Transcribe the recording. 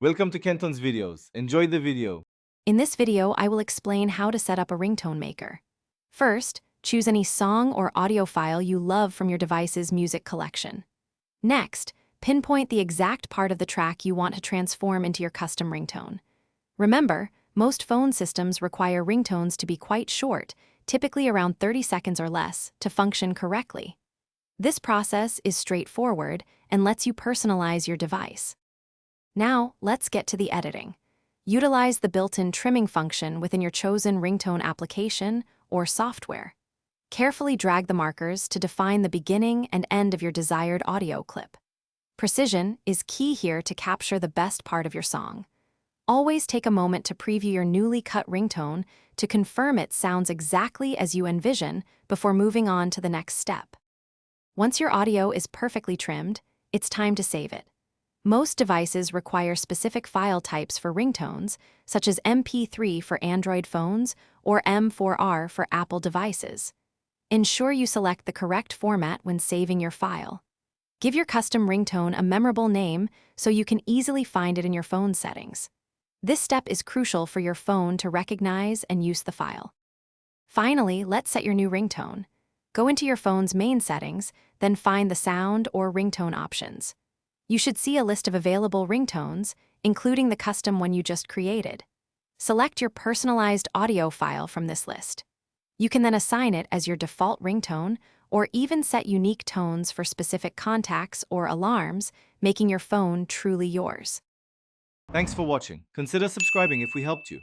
Welcome to Kenton's videos. Enjoy the video. In this video, I will explain how to set up a ringtone maker. First, choose any song or audio file you love from your device's music collection. Next, pinpoint the exact part of the track you want to transform into your custom ringtone. Remember, most phone systems require ringtones to be quite short, typically around 30 seconds or less, to function correctly. This process is straightforward and lets you personalize your device. Now, let's get to the editing. Utilize the built-in trimming function within your chosen ringtone application or software. Carefully drag the markers to define the beginning and end of your desired audio clip. Precision is key here to capture the best part of your song. Always take a moment to preview your newly cut ringtone to confirm it sounds exactly as you envision before moving on to the next step. Once your audio is perfectly trimmed, it's time to save it. Most devices require specific file types for ringtones, such as MP3 for Android phones or M4R for Apple devices. Ensure you select the correct format when saving your file. Give your custom ringtone a memorable name so you can easily find it in your phone settings. This step is crucial for your phone to recognize and use the file. Finally, let's set your new ringtone. Go into your phone's main settings, then find the sound or ringtone options. You should see a list of available ringtones, including the custom one you just created. Select your personalized audio file from this list. You can then assign it as your default ringtone or even set unique tones for specific contacts or alarms, making your phone truly yours. Thanks for watching. Consider subscribing if we helped you.